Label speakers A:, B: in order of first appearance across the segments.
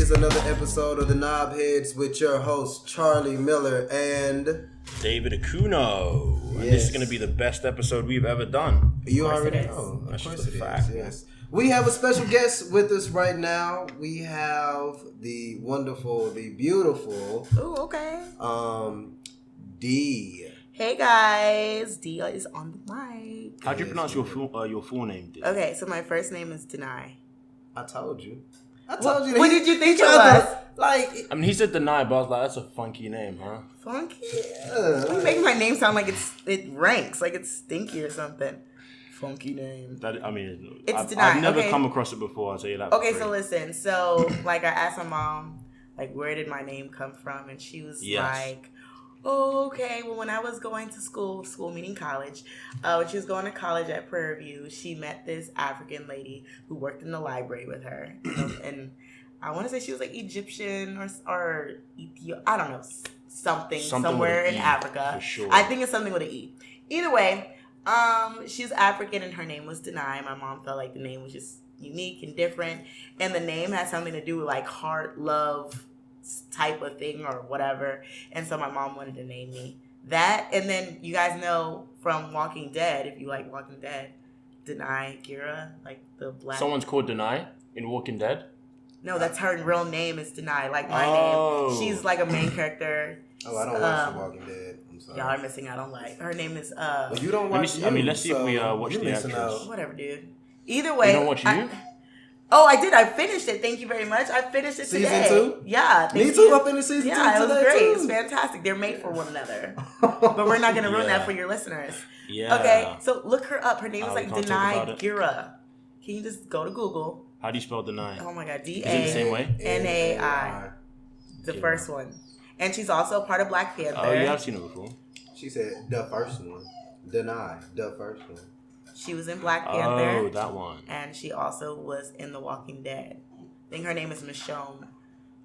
A: is another episode of the Knobheads with your host Charlie Miller and
B: David Ekunno.
A: Yes.
B: And this is going to be the best episode we've ever done.
A: You already know.
B: That's
A: Of course
B: just a
A: it
B: fact.
A: is. Yes. We have a special guest with us right now. We have the wonderful, the beautiful, D.
C: Hey guys, D is on the mic.
B: How'd you pronounce your full name, D?
C: Okay, so my first name is Danai.
A: I told you.
C: What did you think it was?
B: I mean, he said Danai, but I was like, that's a funky name, huh?
C: Funky? You make my name sound like it ranks, like it's stinky or something. Funky name.
B: It's
C: Danai.
B: I've never
C: Okay.
B: come across it before. I'll tell you that.
C: Okay, so listen. So, I asked my mom, where did my name come from? And she was like, oh, okay. Well, when I was going to school meaning college, when she was going to college at Prairie View, she met this African lady who worked in the library with her. And I want to say she was Egyptian or Ethiopia. I don't know. Something somewhere in Africa.
B: For sure.
C: I think it's something with an E. Either way, she's African and her name was Danai. My mom felt like the name was just unique and different. And the name had something to do with heart, love, type of thing or whatever, and so my mom wanted to name me that. And then you guys know from Walking Dead, if you like Walking Dead, Danai Gira, the black.
B: Someone's called Danai in Walking Dead.
C: No, that's her real name is Danai. My
B: Oh.
C: name. She's a main character.
A: Oh, I don't watch The Walking Dead. I'm sorry.
C: Y'all are missing out on life. Her name is
A: Well, you don't watch.
B: Let's see if we watch
A: you're
B: the
A: missing
B: actress.
A: out.
C: whatever, dude. Either way,
B: You don't watch you?
C: I did. I finished it. Thank you very much. I finished it today.
A: Season 2?
C: Yeah.
A: Me
C: thank
A: too.
C: you.
A: I finished season 2
C: Yeah, it was
A: today,
C: great.
A: too.
C: It's fantastic. They're made for one another. But we're not going to ruin that for your listeners.
B: Yeah.
C: Okay, so look her up. Her name is
B: we can't talk about
C: Danai
B: it.
C: Gira. Can you just go to Google?
B: How do you spell Danai?
C: Oh my God.
B: Is it the same way?
C: Danai. The
B: Gira.
C: first one. And she's also part of Black Panther.
B: Oh, yeah, I've seen it before.
A: She said the first one. Deny the first one.
C: She was in Black Panther.
B: Oh, that one.
C: And she also was in The Walking Dead. I think her name is Michonne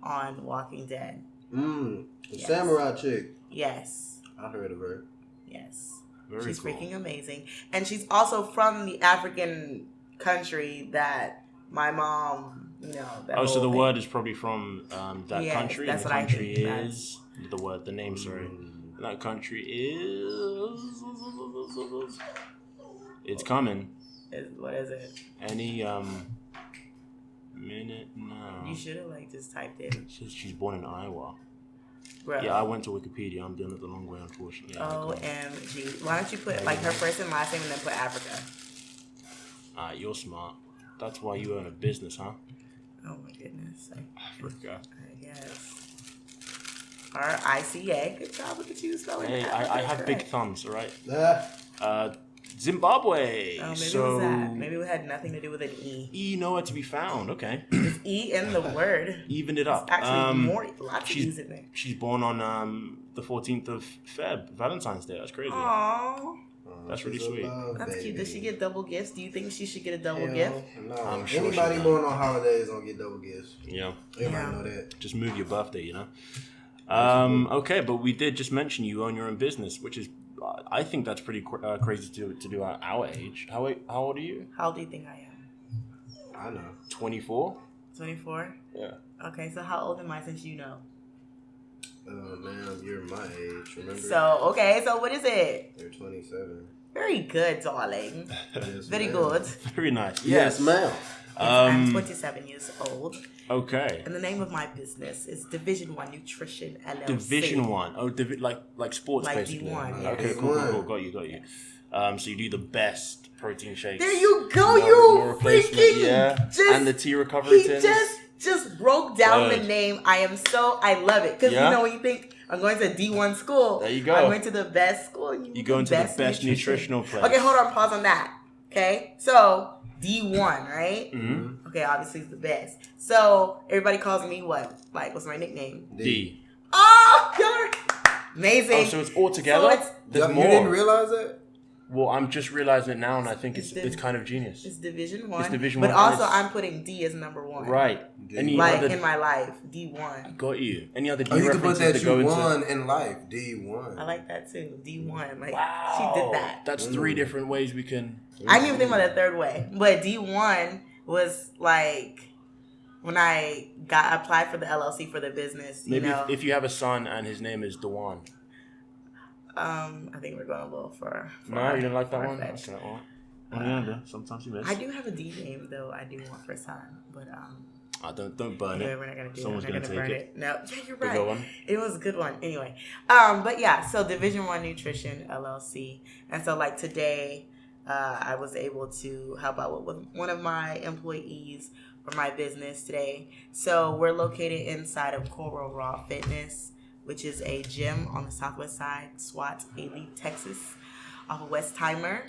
C: on Walking Dead.
A: The
C: Yes.
A: samurai chick.
C: Yes.
A: I heard of her.
C: Yes.
B: Very
C: She's
B: cool.
C: freaking amazing. And she's also from the African country that my mom, that
B: So the
C: whole thing.
B: word is probably from that
C: Yes,
B: country.
C: that's
B: And the
C: what I
B: country
C: think.
B: is the name. Sorry, and that country is. It's coming.
C: What is it?
B: Any minute now.
C: You should have just typed in.
B: She's born in Iowa.
C: Bro.
B: Yeah, I went to Wikipedia. I'm doing it the long way, unfortunately.
C: OMG. Why don't you put her first and last name and then put Africa?
B: You're smart. That's why you own a business, huh?
C: Oh my goodness.
B: Africa.
C: I guess. RICA. Good job. Look at you spelling
B: Hey,
C: Africa
B: I have big
C: correct.
B: thumbs, all right?
A: Ah,
B: Zimbabwe.
C: Oh, maybe
B: so,
C: it was that. Maybe it had nothing to do with an E.
B: E nowhere to be found. Okay.
C: There's E in the word.
B: Even it up.
C: It's actually lots of
B: she's-
C: E's in there.
B: She's born on the 14th of Feb, Valentine's Day. That's crazy.
C: Aww.
B: That's really
A: she's a
B: sweet.
A: love
C: That's cute.
A: baby.
C: Does she get double gifts? Do you think she should get a double
A: Hell,
C: gift?
A: No.
B: I'm sure
A: Anybody
B: she
A: born on holidays don't get double gifts.
B: Yeah.
A: Everybody know that.
B: Just move your birthday, you know? Okay, but we did just mention you own your own business, which is, I think that's pretty crazy to do at our age. How old are you?
C: How old do you think I am?
A: I know.
B: 24?
C: 24?
B: Yeah.
C: Okay, so how old am I since you know?
A: Oh, man, you're my age, remember?
C: So what is it?
A: You're 27.
C: Very good, darling.
A: Yes,
C: Very
A: ma'am.
C: good.
B: Very nice.
A: Yes, ma'am.
C: I'm 27 years old.
B: Okay.
C: And the name of my business is Division 1 Nutrition LLC.
B: Division 1. Oh, like sports,
C: Like
B: basically.
C: D1,
B: Okay,
C: yes.
B: cool. Got you. So you do the best protein shakes.
C: There you go,
B: No
C: you
B: replacement,
C: freaking
B: yeah.
C: just
B: And the tea recovery
C: He
B: tins.
C: just broke down
B: Good.
C: the name. I love it. Because
B: Yeah?
C: when you think I'm going to D1 school,
B: There you go.
C: I'm going to the best school. And
B: You go into the best nutritional place.
C: Okay, hold on, pause on that. Okay, so D1, right?
B: Mm-hmm.
C: Okay, obviously it's the best. So everybody calls me what? What's my nickname?
B: D.
C: Oh, y'all are amazing.
B: Oh, so it's all together?
C: So
B: There's
A: You
B: more.
A: didn't realize that?
B: Well, I'm just realizing it now, and I think it's
C: It's
B: kind of genius.
C: It's Division 1.
B: It's Division
C: but
B: 1,
C: also
B: and it's-
C: I'm putting D as number 1.
B: Right. Any
C: Like
B: other?
C: in my life, D1.
B: Got you. Any other D
A: Oh, you can put
B: references
A: that
B: to go
A: you
B: into?
A: won in life. D1.
C: I like that too. D1.
B: Wow.
C: She did that.
B: That's 3 different ways we can.
C: I didn't even think about that third way. But D1 was when I applied for the LLC for the business,
B: maybe if you have a son and his name is Dewan.
C: I think we're going a little for
B: no, you didn't like that one?
C: Fetched.
B: Okay, well, yeah, sometimes you miss.
C: I do have a D name though. I do want for a son, but
B: don't burn it.
C: We're not gonna do
B: Someone's
C: it. We're
B: gonna
C: not gonna
B: take
C: burn
B: it.
C: No, yeah, you're
B: The
C: right.
B: good one?
C: It was a good one. Anyway, but yeah, so Division 1 Nutrition LLC, and so like today, I was able to help out with one of my employees for my business today. So we're located inside of Coral Raw Fitness, which is a gym on the southwest side, SWAT, Ely, Texas, off of West Timer.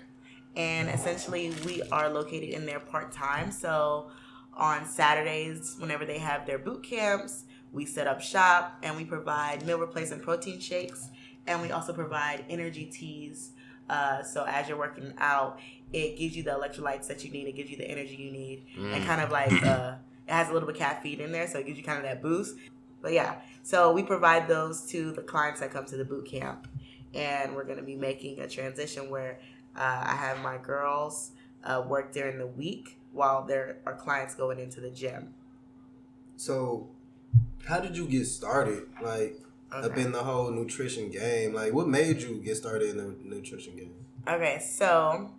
C: And essentially, we are located in there part-time. So on Saturdays, whenever they have their boot camps, we set up shop and we provide meal replacement protein shakes. And we also provide energy teas. So as you're working out, it gives you the electrolytes that you need. It gives you the energy you need. And kind of like, it has a little bit of caffeine in there. So it gives you kind of that boost. But yeah, so we provide those to the clients that come to the boot camp. And we're going to be making a transition where I have my girls work during the week while there are clients going into the gym.
A: So how did you get started? Like, up in the whole nutrition game? Like, what made you get started in the nutrition game? Okay,
C: so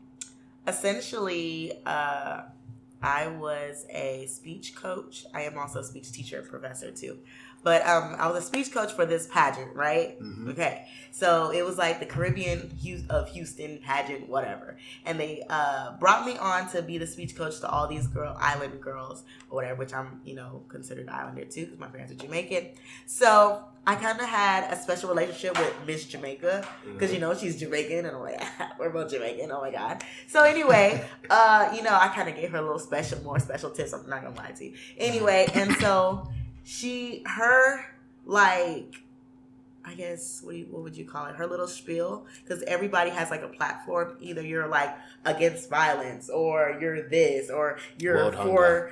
C: essentially, I was a speech coach. I am also a speech teacher and professor too. But I was a speech coach for this pageant, right? Mm-hmm. Okay. So it was like the Caribbean of Houston pageant, whatever. And they brought me on to be the speech coach to all these island girls or whatever, which I'm, considered islander too because my parents are Jamaican. So I kind of had a special relationship with Miss Jamaica because, she's Jamaican and I'm like, we're both Jamaican. Oh my God. So anyway, I kind of gave her a little more special tips. I'm not going to lie to you. Anyway, and so I guess, what would you call it? Her little spiel, because everybody has like a platform. Either you're like against violence, or you're this, or you're for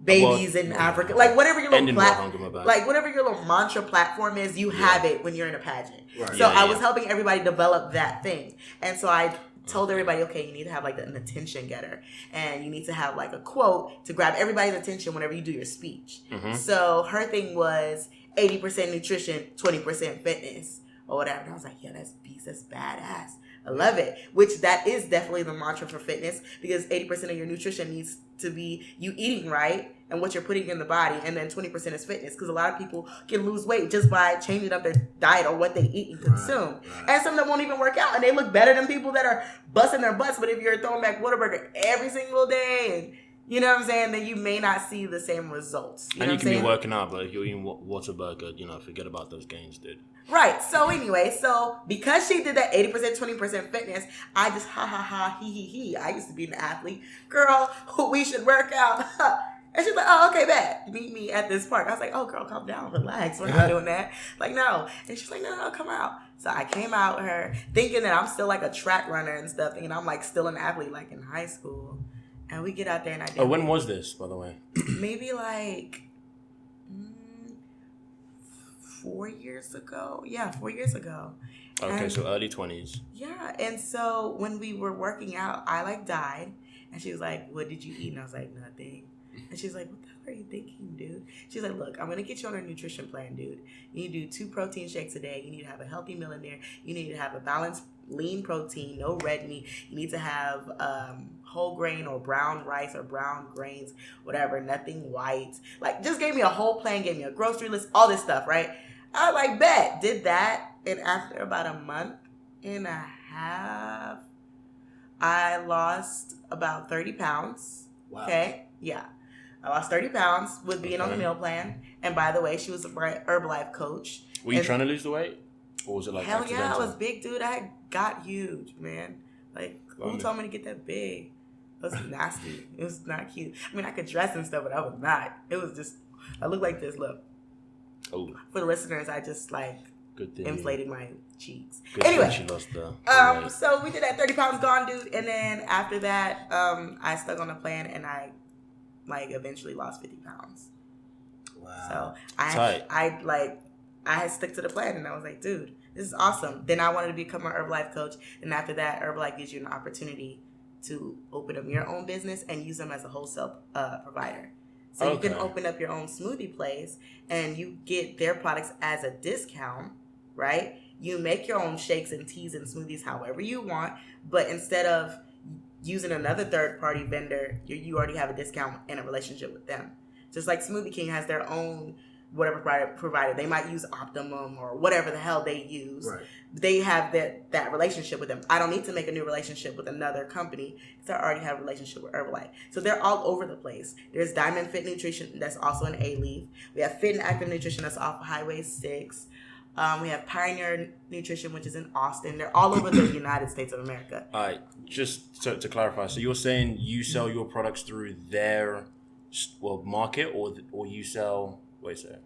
C: babies in Africa. Like whatever your little whatever your little mantra platform is, you have it when you're in a pageant. Right. So I was helping everybody develop that thing, and so I told everybody, okay, you need to have like an attention getter, and you need to have like a quote to grab everybody's attention whenever you do your speech. Mm-hmm. So her thing was 80% nutrition, 20% fitness, or whatever. And I was like, yeah, that's beast, that's badass. I love it. Which that is definitely the mantra for fitness, because 80% of your nutrition needs to be you eating right and what you're putting in the body, and then 20% is fitness, because a lot of people can lose weight just by changing up their diet or what they eat and consume. Right. And some of them won't even work out, and they look better than people that are busting their butts. But if you're throwing back Whataburger every single day, and you know what I'm saying, then you may not see the same results.
B: You can be working out, but if you're eating Whataburger, forget about those gains, dude.
C: Right. So anyway, because she did that 80%, 20% fitness, I just he. I used to be an athlete. Girl, we should work out. And she's like, oh, okay, bet. Meet me at this park. I was like, oh, girl, calm down, relax. We're not doing that. Like, no. And she's like, no, come out. So I came out with her thinking that I'm still like a track runner and stuff, thinking I'm like still an athlete like in high school. And we get out there and I did.
B: Oh, when was this, by the way?
C: Maybe like 4 years ago. Yeah, 4 years ago.
B: Okay,
C: and,
B: so early 20s.
C: Yeah, and so when we were working out, I died. And she was like, what did you eat? And I was like, nothing. And she's like, what the hell are you thinking, dude? She's like, look, I'm going to get you on a nutrition plan, dude. You need to do 2 protein shakes a day. You need to have a healthy meal in there. You need to have a balanced lean protein, no red meat. You need to have whole grain or brown rice or brown grains, whatever, nothing white. Like, just gave me a whole plan, gave me a grocery list, all this stuff, right? I was like, bet. Did that. And after about a month and a half, I lost about 30 pounds. Wow. Okay? Yeah. I lost 30 pounds with being on the meal plan. And by the way, she was a Herbalife coach.
B: Were you trying to lose the weight? Or was it like
C: hell yeah, I was big, dude. I got huge, man. Like, who told me to get that big? It was nasty. It was not cute. I mean, I could dress and stuff, but I was not. It was just, I look like this, look.
B: Oh.
C: For the listeners, I just inflated my cheeks.
B: Good
C: anyway,
B: she lost the
C: so we did that 30 pounds gone, dude. And then after that, I stuck on the plan and I eventually lost 50 pounds. Wow. So I stuck to the plan and I was like, dude, this is awesome. Then I wanted to become an Herbalife coach. And after that, Herbalife gives you an opportunity to open up your own business and use them as a wholesale provider. So you can open up your own smoothie place and you get their products as a discount, right? You make your own shakes and teas and smoothies however you want, but instead of using another third-party vendor, you already have a discount and a relationship with them. Just like Smoothie King has their own whatever provider. They might use Optimum or whatever the hell they use. Right. They have that relationship with them. I don't need to make a new relationship with another company because I already have a relationship with Herbalife. So they're all over the place. There's Diamond Fit Nutrition that's also an A-Leaf. We have Fit and Active Nutrition that's off of Highway 6. We have Pioneer Nutrition, which is in Austin. They're all over the United States of America.
B: All right. Just to clarify, so you're saying you sell your products through their market or you sell... Wait a second.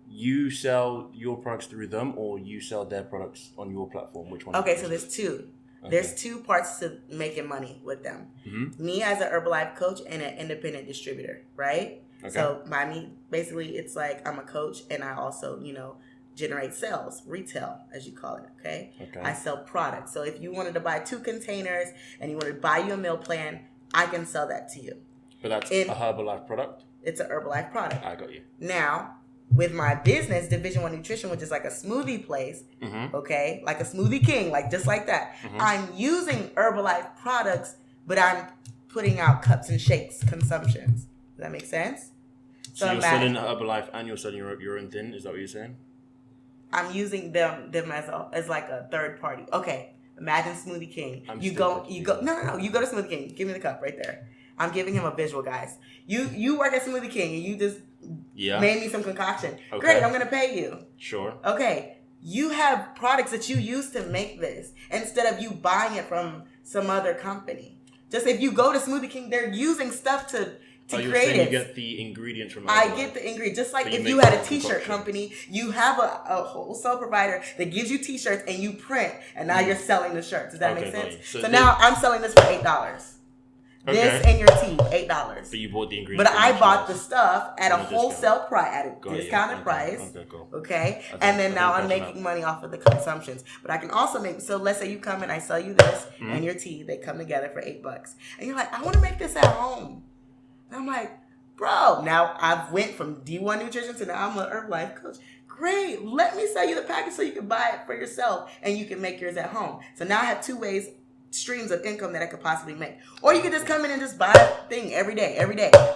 B: You sell your products through them or you sell their products on your platform? Which one?
C: Okay, so there's two. Okay. There's two parts to making money with them. Mm-hmm. Me as an Herbalife coach and an independent distributor, right? Okay. So by me, basically, it's like I'm a coach and I also, generate sales, retail, as you call it, okay? I sell products. So if you wanted to buy 2 containers and you wanted to buy you a meal plan, I can sell that to you.
B: But that's a Herbalife product?
C: It's an Herbalife product.
B: I got you.
C: Now, with my business, Division 1 Nutrition, which is like a smoothie place, okay? Like a Smoothie King, like just like that. I'm using Herbalife products, but I'm putting out cups and shakes consumptions. Does that make sense?
B: So you're selling Herbalife and you're selling your own thing? Is that what you're saying?
C: I'm using them as like a third party. Okay, imagine Smoothie King. You go. You go to Smoothie King. Give me the cup right there. I'm giving him a visual, guys. You work at Smoothie King and you just made me some concoction. Okay. Great, I'm gonna pay you.
B: Sure.
C: Okay, you have products that you use to make this instead of you buying it from some other company. Just if you go to Smoothie King, they're using stuff to create it.
B: You get the ingredients from
C: I get the ingredients. Just like if you had a t-shirt company, you have a wholesale provider that gives you t-shirts and you print, and now you're selling the shirts. Does that make sense? So now I'm selling this for $8. Okay. This and your tea, $8.
B: But you bought the ingredients.
C: But I bought the stuff at a wholesale price, at a discounted price. Okay, cool. Okay? And then now I'm making money off of the consumptions. But I can also so let's say you come and I sell you this and your tea, they come together for $8. And you're like, I want to make this at home. And I'm like, bro, now I've went from D1 Nutrition to now I'm an Herbalife coach. Great. Let me sell you the package so you can buy it for yourself and you can make yours at home. So now I have 2 streams of income that I could possibly make. Or you could just come in and just buy a thing every day.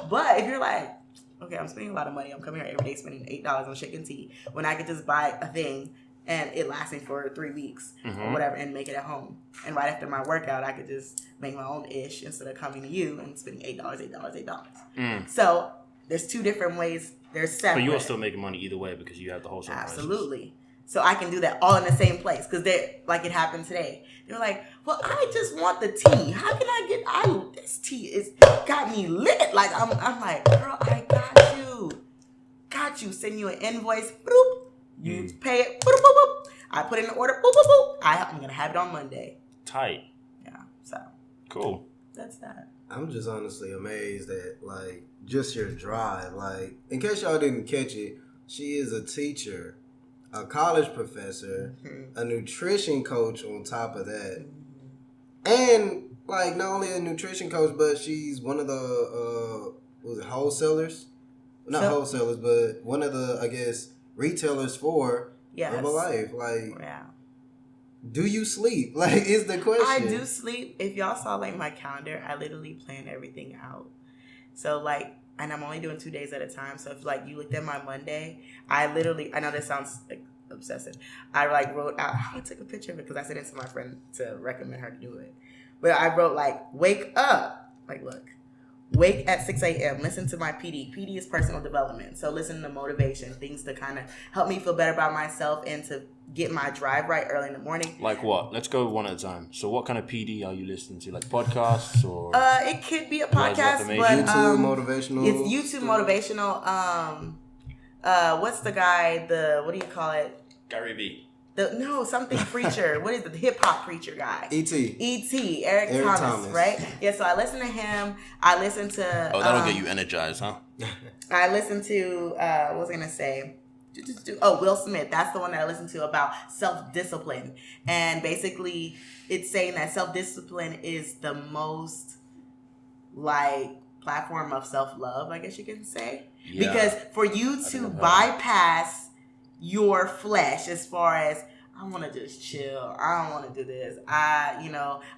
C: But if you're like, okay, I'm spending a lot of money. I'm coming here every day spending $8 on shake and tea when I could just buy a thing and it lasts me for 3 weeks or whatever and make it at home. And right after my workout, I could just make my own ish instead of coming to you and spending $8. So there's 2 different ways. They're separate.
B: But you're still making money either way because you have the wholesale prices.
C: Absolutely. So I can do that all in the same place because like it happened today. They're like, well, I just want the tea. How can I get? This tea is got me lit. Like I'm like, girl, I got you. Send you an invoice. Boop. You pay it. Boop, boop, boop. I put in the order. Boop, boop, boop. I'm gonna have it on Monday.
B: Tight.
C: Yeah. So
B: cool.
C: That's that.
A: I'm just honestly amazed at like just your drive. Like in case y'all didn't catch it, she is a teacher, a college professor, a nutrition coach on top of that. And like not only a nutrition coach, but she's one of the wholesalers? Not wholesalers, but one of the, I guess, retailers for Herbalife. Like do you sleep? Like is the question.
C: I do sleep. If y'all saw like my calendar, I literally plan everything out. So like, and I'm only doing 2 days at a time. So if like you looked at my Monday, I know this sounds like obsessive. I like wrote out, I took a picture of it because I sent it to my friend to recommend her to do it. But I wrote like, wake up. Like, look, wake at 6 a.m. Listen to my PD. PD is personal development. So listen to motivation, things to kind of help me feel better about myself and to get my drive right early in the morning.
B: Like what? Let's go one at a time. So what kind of PD are you listening to? Like podcasts or?
C: It could be a podcast, but
A: YouTube motivational.
C: It's YouTube motivational. What's the guy? What do you call it?
B: Gary Vee.
C: Something preacher. What is it? The hip hop preacher guy.
A: E.T.
C: Eric Thomas, right? Yeah, so I listen to him. I listen to...
B: Oh, that'll get you energized, huh?
C: I listen to... what was I going to say? Will Smith. That's the one that I listen to about self-discipline. And basically, it's saying that self-discipline is the most, like, platform of self-love, I guess you can say.
B: Yeah.
C: Because for you to bypass your flesh as far as, I want to just chill, I don't want to do this, I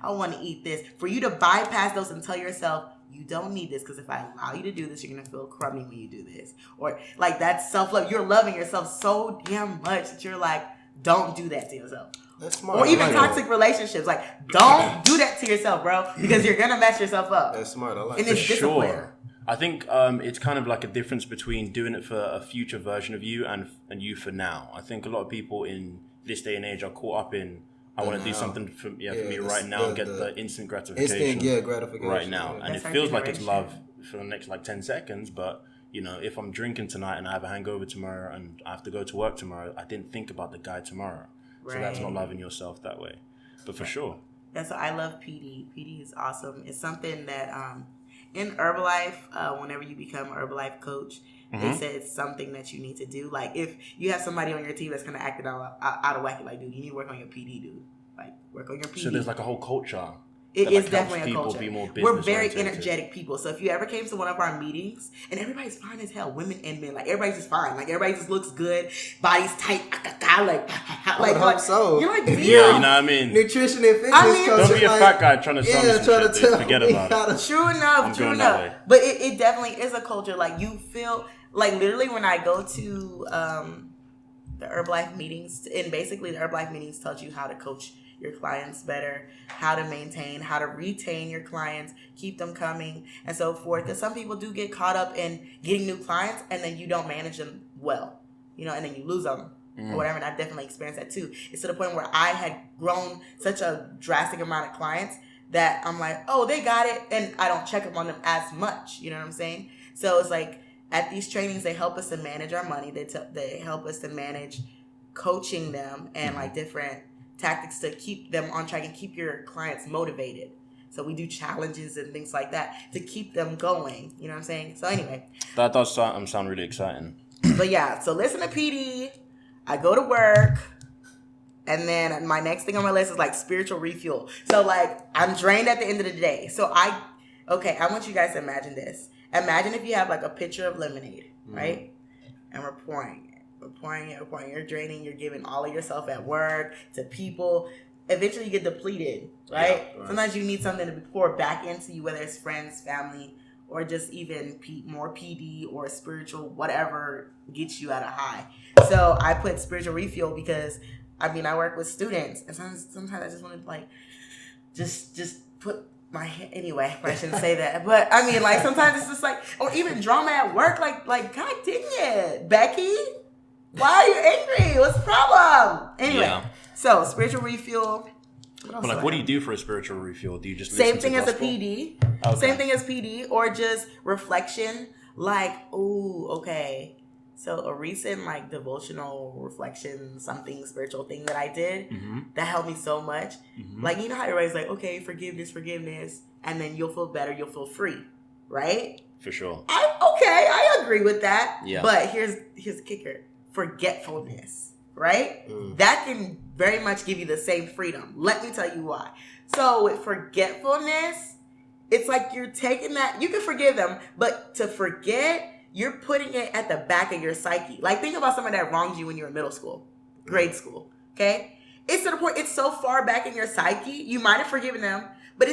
C: want to eat this. For you to bypass those and tell yourself, you don't need this, because if I allow you to do this, you're going to feel crummy when you do this. Or like, that's self-love. You're loving yourself so damn much that you're like, don't do that to yourself.
A: That's smart.
C: Or even toxic relationships. Like, don't do that to yourself, bro, because you're going to mess yourself up.
A: That's smart. I like
C: and
A: that.
C: it's discipline.
B: Sure. I think it's kind of like a difference between doing it for a future version of you and you for now. I think a lot of people in this day and age are caught up in, I want to do something for me right now and get the instant gratification.
A: Gratification
B: right now.
A: Yeah.
B: And
C: That's
B: it feels like it's
C: generation.
B: love for the next like 10 seconds. But, if I'm drinking tonight and I have a hangover tomorrow and I have to go to work tomorrow, I didn't think about the guy tomorrow. Right. So that's not loving yourself that way. But for sure.
C: That's why I love PD. PD is awesome. It's something that in Herbalife, whenever you become an Herbalife coach, they said it's something that you need to do. Like, if you have somebody on your team that's kind of acting out of whack, like, dude, you need to work on your PD, dude. Like, work on your PD.
B: So there's like a whole culture.
C: It is definitely a culture.
B: Be more
C: We're very
B: business-oriented.
C: energetic people. So if you ever came to one of our meetings, and everybody's fine as hell, women and men, like, everybody's just fine. Like, everybody just looks good, body's tight, like
A: I hope so.
C: You're like,
B: Yeah, you know what I mean?
A: Nutrition and fitness.
B: Don't be a fat guy trying to sell me some shit. Forget about it.
C: True enough. But it definitely is a culture. Like, you feel like, literally, when I go to the Herbalife meetings, and basically the Herbalife meetings tells you how to coach your clients better, how to maintain, how to retain your clients, keep them coming, and so forth. Because some people do get caught up in getting new clients, and then you don't manage them well, and then you lose them or whatever. And I've definitely experienced that too. It's to the point where I had grown such a drastic amount of clients that I'm like, oh, they got it, and I don't check up on them as much. You know what I'm saying? So it's like, at these trainings, they help us to manage our money. They help us to manage coaching them and like different tactics to keep them on track and keep your clients motivated. So we do challenges and things like that to keep them going. You know what I'm saying? So anyway.
B: That does sound really exciting.
C: But yeah, so listen to PD. I go to work. And then my next thing on my list is like spiritual refuel. So like, I'm drained at the end of the day. So I want you guys to imagine this. Imagine if you have like a pitcher of lemonade, right? And we're pouring it. We're pouring it. You're draining. You're giving all of yourself at work, to people. Eventually you get depleted, right? Yeah, right. Sometimes you need something to be poured back into you, whether it's friends, family, or just even more PD or spiritual, whatever gets you at a high. So I put spiritual refuel because, I work with students. And sometimes I just want to like, just put my hand, anyway, I shouldn't say that. But like sometimes it's just like, or even drama at work, like God dang it, Becky. Why are you angry? What's the problem? Anyway, So spiritual refuel.
B: What do you do for a spiritual refuel? Do you just
C: same thing
B: as
C: a PD? Okay. Same thing as PD, or just reflection. Like, ooh, okay. So a recent like devotional reflection, something spiritual thing that I did that helped me so much. Like, you know how everybody's like, okay, forgiveness, and then you'll feel better, you'll feel free, right?
B: For sure.
C: I agree with that.
B: Yeah.
C: But here's the kicker. Forgetfulness, right? That can very much give you the same freedom. Let me tell you why. So with forgetfulness, it's like you're taking that, you can forgive them, but to forget, you're putting it at the back of your psyche. Like, think about someone that wronged you when you were in middle school, grade school, okay? It's to the point, it's so far back in your psyche, you might have forgiven them, but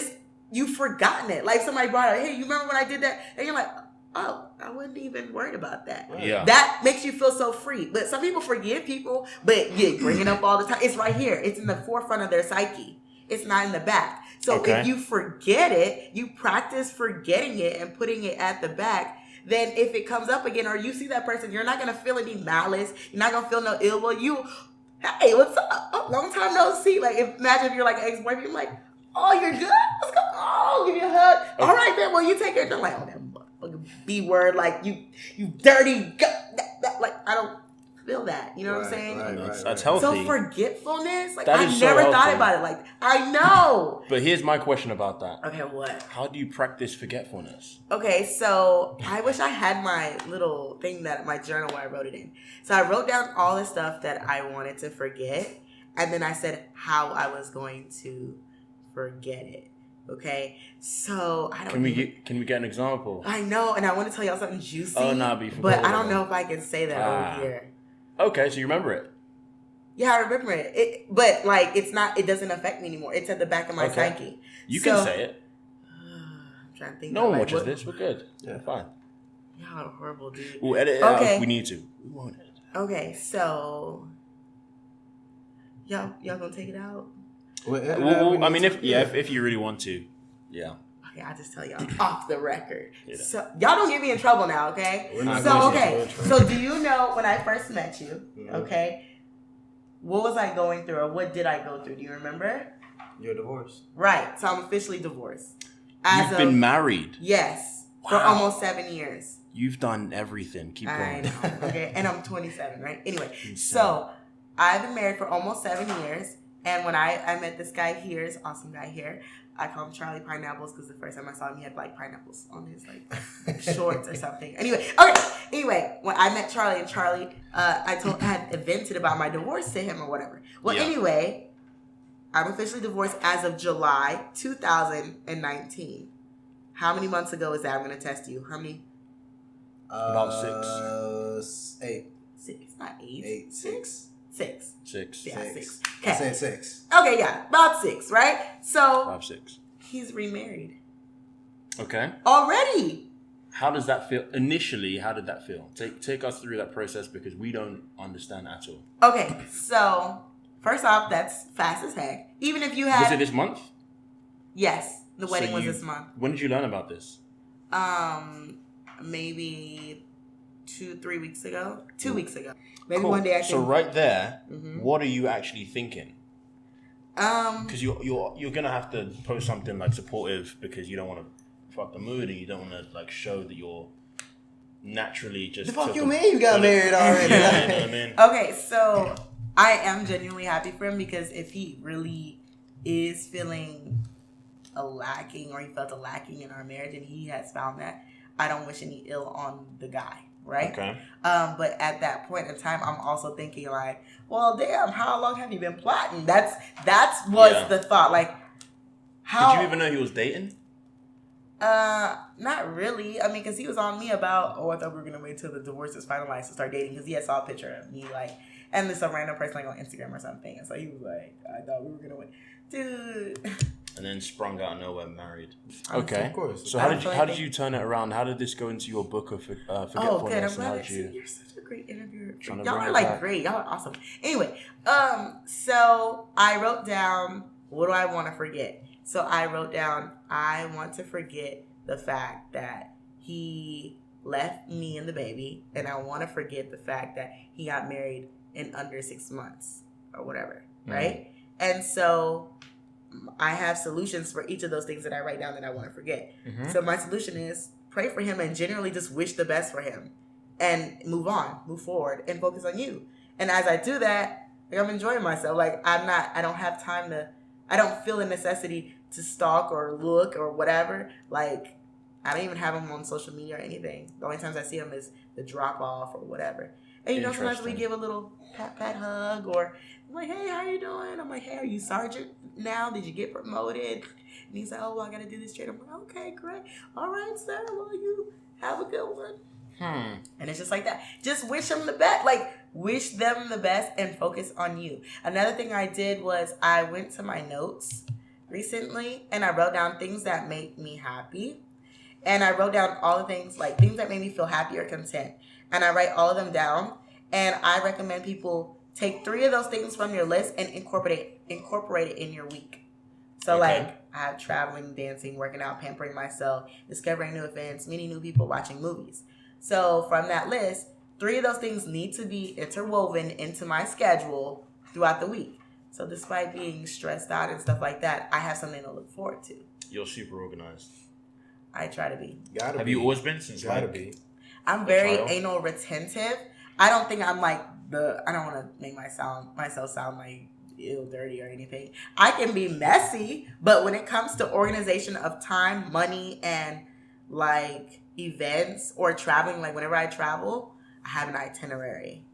C: you've forgotten it. Like, somebody brought up, hey, you remember when I did that? And you're like, oh, I wasn't even worried about that.
B: Yeah.
C: That makes you feel so free. But some people forgive people, but you bring it up all the time. It's right here. It's in the forefront of their psyche. It's not in the back. So if you forget it, you practice forgetting it and putting it at the back, then if it comes up again or you see that person, you're not going to feel any malice. You're not going to feel no ill will. Hey, what's up? Oh, long time no see. Like, imagine if you're like an ex-boyfriend, you're like, oh, you're good? What's going on? Give you a hug. Okay. All right, man. Well, you take care. I'm like, oh, that B word, like you dirty. Like, I don't feel that. You know what I'm saying?
B: That's healthy.
C: So forgetfulness, like, I never thought about it. Like, I know.
B: But here's my question about that.
C: Okay, what?
B: How do you practice forgetfulness?
C: Okay, so I wish I had my little thing, my journal where I wrote it in. So I wrote down all the stuff that I wanted to forget, and then I said how I was going to forget it. Okay, so I don't.
B: Can we get an example?
C: I know, and I want to tell y'all something juicy.
B: Oh no,
C: but I don't know if I can say that over here.
B: Okay, so you remember it?
C: Yeah, I remember it. But like, it's not. It doesn't affect me anymore. It's at the back of my psyche.
B: You can say it.
C: I'm trying to think.
B: No one watches this. We're good.
A: Yeah,
B: fine.
C: Y'all are horrible, dude.
B: We'll edit it out if we need to. We won't edit.
C: Okay, so y'all gonna take it out?
B: I mean, if you really want to, yeah.
C: Okay, I'll just tell y'all off the record. Yeah. So y'all don't get me in trouble now, okay? So do you know when I first met you? Mm-hmm. Okay, what was I going through, or what did I go through? Do you remember?
A: You're divorced.
C: Right. So I'm officially divorced.
B: You've been married.
C: Yes, for almost 7 years.
B: You've done everything. Keep going.
C: I know. Okay, and I'm 27, right? Anyway, so I've been married for almost 7 years. And when I met this guy here, this awesome guy here, I call him Charlie Pineapples because the first time I saw him, he had like pineapples on his like shorts or something. Anyway, when I met Charlie, and Charlie, I had vented about my divorce to him or whatever. Well, anyway, I'm officially divorced as of July 2019. How many months ago is that? I'm going to test you. How many?
B: About
A: 6. 8.
C: 6. Not 8.
A: 8. 6.
C: 6.
A: 6.
C: Yeah, 6.
A: Okay. I said 6.
C: Okay, yeah. About 6, right? So.
B: 5, 6.
C: He's remarried.
B: Okay.
C: Already.
B: How does that feel? Initially, how did that feel? Take us through that process because we don't understand at all.
C: Okay, so first off, that's fast as heck. Even if you had.
B: Was it this month?
C: Yes. The wedding was this month.
B: When did you learn about this?
C: Maybe 2-3 weeks ago. 2 weeks ago. Maybe
B: cool.
C: one day.
B: So right there, what are you actually thinking? Because you're gonna have to post something like supportive because you don't want to fuck the mood and you don't want to like show that you're naturally just.
A: The fuck you mean you got married already?
B: Yeah, you know what I mean?
C: Okay, so I am genuinely happy for him because if he really is feeling a lacking or he felt a lacking in our marriage and he has found that, I don't wish any ill on the guy, right?
B: Okay.
C: But at that point in time, I'm also thinking like, well, damn, how long have you been plotting? That's the thought. Like, how
B: did you even know he was dating?
C: Not really. I mean, because he was on me about, I thought we were gonna wait till the divorce is finalized to start dating. Because he had saw a picture of me like, and then some random person like on Instagram or something, and so he was like, I thought we were gonna wait, dude.
B: And then sprung out of nowhere, married.
C: Honestly,
B: okay,
A: of course.
B: So how did you turn it around? How did this go into your book of forgetfulness?
C: Oh, good. I'm glad you're such a great interviewer. Y'all are like great. Y'all are awesome. Anyway, so I wrote down, what do I want to forget? So I wrote down, I want to forget the fact that he left me and the baby, and I want to forget the fact that he got married in under 6 months or whatever, right? And so I have solutions for each of those things that I write down that I want to forget. So my solution is pray for him and generally just wish the best for him and move on, move forward and focus on you. And as I do that, like, I'm enjoying myself. Like I don't have time to, I don't feel the necessity to stalk or look or whatever. Like I don't even have him on social media or anything. The only times I see him is the drop off or whatever. And sometimes we give a little pat hug or I'm like, hey, how you doing? I'm like, hey, are you sergeant now? Did you get promoted? And he's like, oh, well, I got to do this trade. I'm like, okay, great. All right, sir. Well, you have a good one. And it's just like that. Just wish them the best. Like, wish them the best and focus on you. Another thing I did was I went to my notes recently and I wrote down things that make me happy. And I wrote down all the things, like things that made me feel happy or content. And I write all of them down. And I recommend people take 3 of those things from your list and incorporate it in your week. So like I have traveling, dancing, working out, pampering myself, discovering new events, meeting new people, watching movies. So from that list, 3 of those things need to be interwoven into my schedule throughout the week. So despite being stressed out and stuff like that, I have something to look forward to.
B: You're super organized.
C: I try to be.
B: Have you always been since
C: I'm very anal retentive. I don't think I'm like I don't want to make myself sound like ill dirty or anything. I can be messy, but when it comes to organization of time, money, and like events or traveling, like whenever I travel, I have an itinerary.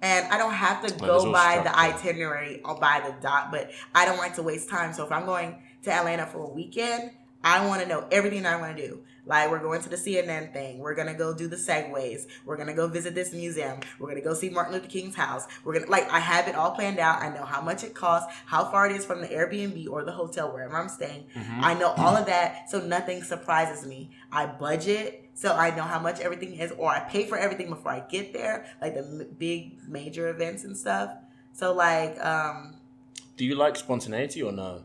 C: And I don't have to go by the itinerary or by the dot, but I don't like to waste time. So if I'm going to Atlanta for a weekend, I want to know everything I want to do. Like, we're going to the CNN thing. We're going to go do the segways. We're going to go visit this museum. We're going to go see Martin Luther King's house. I have it all planned out. I know how much it costs, how far it is from the Airbnb or the hotel, wherever I'm staying. I know all of that, so nothing surprises me. I budget, so I know how much everything is, or I pay for everything before I get there, like the big major events and stuff. So, like...
B: do you like spontaneity or no?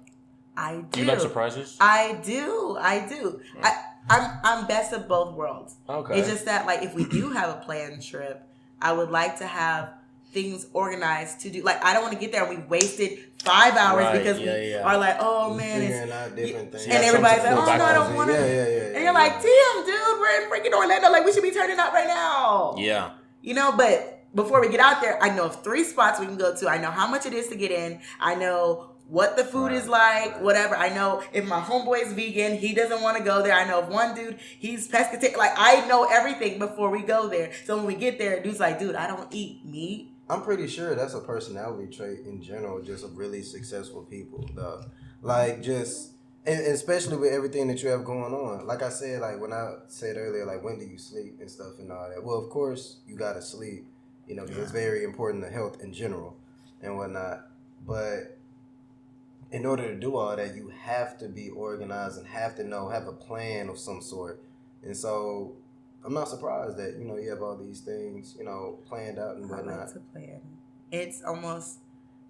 C: I do.
B: Do you like surprises?
C: I do. Yeah. I'm best of both worlds.
B: Okay.
C: It's just that, like, if we do have a planned trip, I would like to have things organized to do. Like, I don't want to get there and we wasted 5 hours because we are like, oh man,
A: figuring out different things.
C: And everybody's like, oh no, I don't want to.
A: Yeah.
C: And you're like, damn, dude, we're in freaking Orlando. Like, we should be turning up right now.
B: Yeah.
C: You know, but before we get out there, I know of 3 spots we can go to. I know how much it is to get in. I know what the food is like, whatever. I know if my homeboy's vegan, he doesn't want to go there. I know if one dude, he's pescatarian. Like, I know everything before we go there. So when we get there, dude's like, dude, I don't eat meat.
A: I'm pretty sure that's a personality trait in general, just of really successful people, though. Like, just, and especially with everything that you have going on. Like I said, like, when I said earlier, like, when do you sleep and stuff and all that? Well, of course, you got to sleep, you know, because it's very important to health in general and whatnot. But in order to do all that, you have to be organized and have a plan of some sort. And so I'm not surprised that, you know, you have all these things, you know, planned out and whatnot.
C: I like to plan. It's almost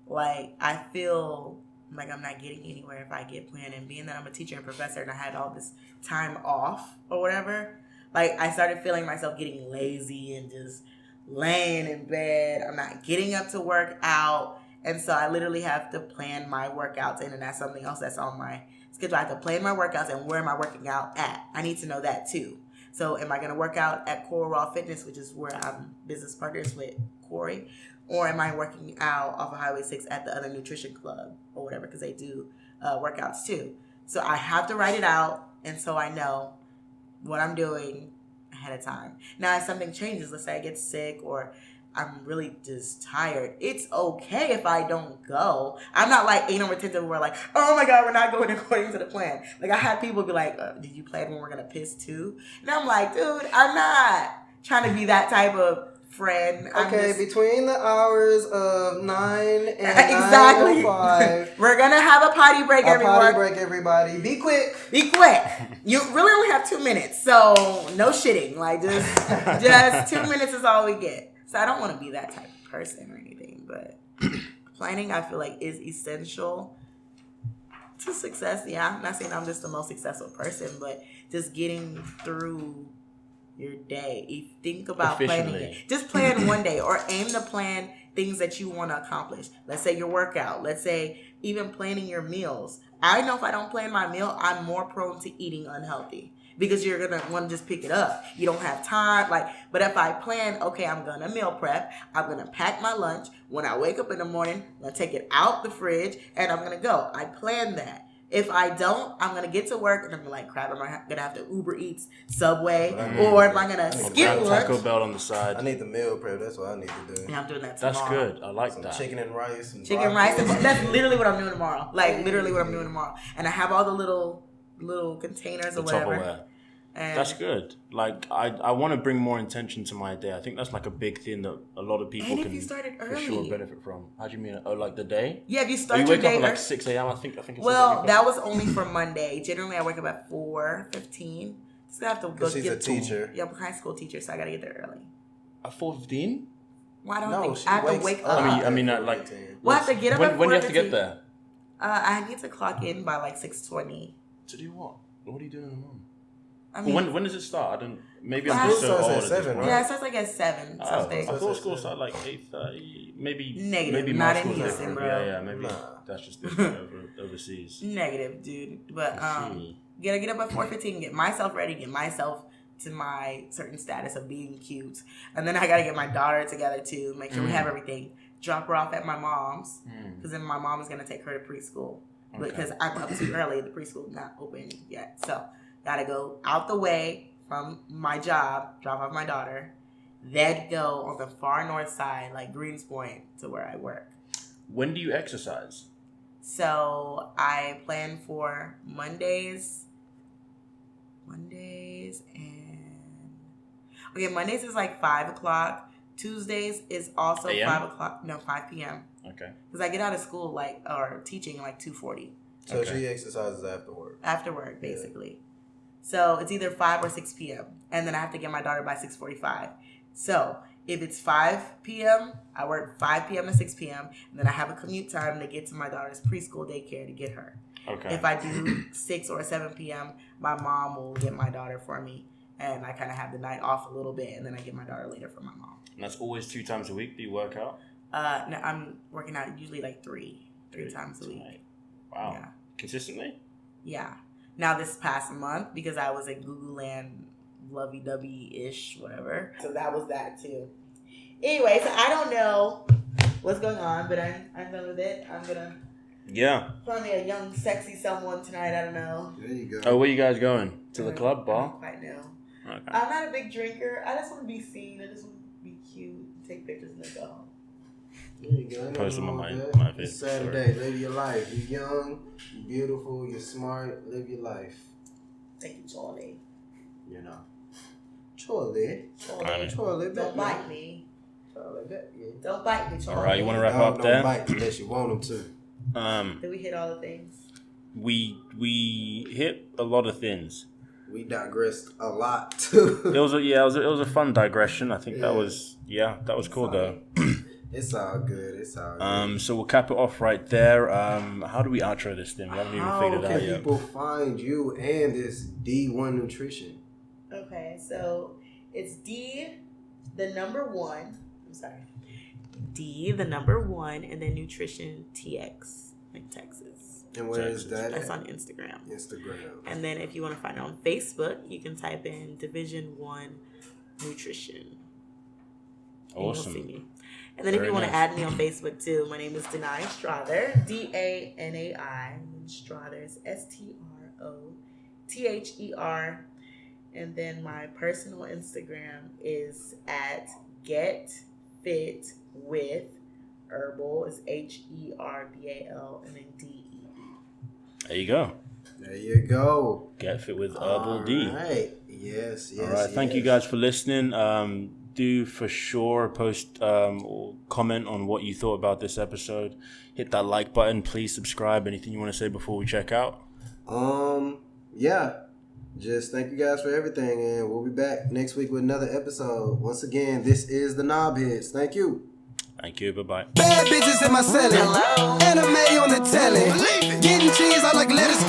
C: like I feel like I'm not getting anywhere if I get planned. And being that I'm a teacher and professor and I had all this time off or whatever, like, I started feeling myself getting lazy and just laying in bed. I'm not getting up to work out. And so I literally have to plan my workouts in, and that's something else that's on my schedule. I have to plan my workouts and where am I working out at. I need to know that too. So am I going to work out at Core Raw Fitness, which is where I'm business partners with Corey, or am I working out off of Highway 6 at the other nutrition club or whatever, because they do workouts too. So I have to write it out, and so I know what I'm doing ahead of time. Now, if something changes, let's say I get sick or I'm really just tired, it's okay if I don't go. I'm not like anal retentive where like, oh my God, we're not going according to the plan. Like, I had people be like, did you plan when we're going to piss too? And I'm like, dude, I'm not trying to be that type of friend.
A: Okay, between the hours of 9 and
C: exactly
A: 9:05,
C: we're going to have a potty break, everyone.
A: Potty break, everybody. Be quick.
C: Be quick. You really only have 2 minutes, so no shitting. Like, just 2 minutes is all we get. So I don't want to be that type of person or anything, but planning, I feel like, is essential to success. Yeah, I'm not saying I'm just the most successful person, but just getting through your day. You think about planning it. Just plan one day or aim to plan things that you want to accomplish. Let's say your workout. Let's say even planning your meals. I know if I don't plan my meal, I'm more prone to eating unhealthy. Because you're going to want to just pick it up. You don't have time. But if I plan, okay, I'm going to meal prep. I'm going to pack my lunch. When I wake up in the morning, I'm going to take it out the fridge and I'm going to go. I plan that. If I don't, I'm going to get to work and I'm going to like, crap, am I going to have to Uber Eats, Subway, or am I going to skip lunch?
B: Taco Bell on the side.
A: I need the meal prep. That's what I need to do.
C: Yeah, I'm doing that tomorrow.
B: That's good. I like that.
A: Chicken and rice.
C: Chicken rice. That's literally what I'm doing tomorrow. Like, literally what I'm doing tomorrow. And I have all the little containers or whatever.
B: Tupperware. That's good. Like, I want to bring more intention to my day. I think that's like a big thing that a lot of people can for sure benefit from. How do you mean? Oh, like the day?
C: Yeah, if you start
B: your
C: day.
B: You wake up at like 6 a.m. I think it's
C: well, that was only for Monday. Generally, I wake up at 4:15. So I have to go
A: she's a teacher.
C: Yeah, I'm a high school teacher, so I got to get there early.
B: At 4:15?
C: Well, I don't think I have to wake up.
B: I mean, like...
C: We'll have to get up at 4:15.
B: When do you have to get there?
C: I need to clock in by like 6:20.
B: To do what? What are you doing in the morning?
C: I mean,
B: when does it start? Maybe I'm just so old.
A: At 7, right?
C: Yeah, it starts like at 7 something.
B: I thought school started like 8:30. Maybe
C: negative.
B: Maybe
C: not
B: my
C: in
B: school's
C: Houston,
B: different.
C: bro.
B: Yeah. Maybe that's just different overseas.
C: Negative, dude. But gotta get up at 4:15. Get myself ready. Get myself to my certain status of being cute, and then I gotta get my daughter together too. Make sure we have everything. Drop her off at my mom's because then my mom is gonna take her to preschool because I'm up too early. The preschool's not open yet, so. Gotta go out the way from my job, drop off my daughter, then go on the far north side, like Greens Point, to where I work.
B: When do you exercise?
C: So I plan for Mondays is like 5 o'clock. Tuesdays is also
B: AM?
C: 5 o'clock. No, 5 p.m.
B: Okay.
C: Because I get out of school or teaching like 2:40.
A: So she exercises after work.
C: After work, basically. Yeah. So it's either 5 or 6 p.m. And then I have to get my daughter by 6:45. So if it's 5 p.m., I work 5 p.m. to 6 p.m. And then I have a commute time to get to my daughter's preschool daycare to get her.
B: Okay.
C: If I do 6 or 7 p.m., my mom will get my daughter for me. And I kind of have the night off a little bit. And then I get my daughter later for my mom.
B: And that's always 2 times a week do you work out?
C: No, I'm working out usually like three times a week.
B: Wow.
C: Yeah.
B: Consistently?
C: Yeah. Now this past month, because I was in Google Land lovey-dovey-ish, whatever. So that was that too. Anyway, so I don't know what's going on, but I'm done with it. I'm gonna find me a young, sexy someone tonight. I don't know.
A: There you go.
B: Oh, where you guys going? To the club, bar?
C: I don't quite know.
B: Okay.
C: I'm not a big drinker. I just want to be seen. I just want to be cute, take pictures, and then go home.
A: There you go.
B: Post on my
A: It's Saturday. Live your life. You're young, you're beautiful, you're smart. Live your life.
C: Thank you, Charlie.
A: You know. Charlie.
C: Don't bite me. Don't bite me, Charlie.
B: All right, you want to wrap up there?
A: Don't bite unless you want them to.
C: Did we hit all the things?
B: We hit a lot of things.
A: We digressed a lot too.
B: It was a fun digression. I think that was cool though.
A: It's all good.
B: So we'll cap it off right there. How do we outro this thing? We haven't even figured it out yet.
A: How can people find you and this D1 Nutrition?
C: Okay, so it's D, the number 1. I'm sorry. D, the number 1, and then Nutrition TX, like Texas.
A: And where is that?
C: That's on Instagram. And then if you want to find it on Facebook, you can type in Division 1 Nutrition.
B: Awesome.
C: You'll see me. And then if you want to add me on Facebook too, my name is Danai Strother, Danai, and Strother is Strother. And then my personal Instagram is at GetFitWithHerbal. It's HERBAL and then DE.
B: There you go.
C: Get
B: Fit with Herbal D.
A: All right. Yes.
B: All right. Thank you guys for listening. Do for sure post or comment on what you thought about this episode. Hit that like button. Please subscribe. Anything you want to say before we check out?
A: Yeah. Just thank you guys for everything, and we'll be back next week with another episode. Once again, this is the Knobheads. Thank you.
B: Thank you. Bye-bye.
D: Bad bitches in my celly. Anime on the telly. Getting cheese, I like lettuce.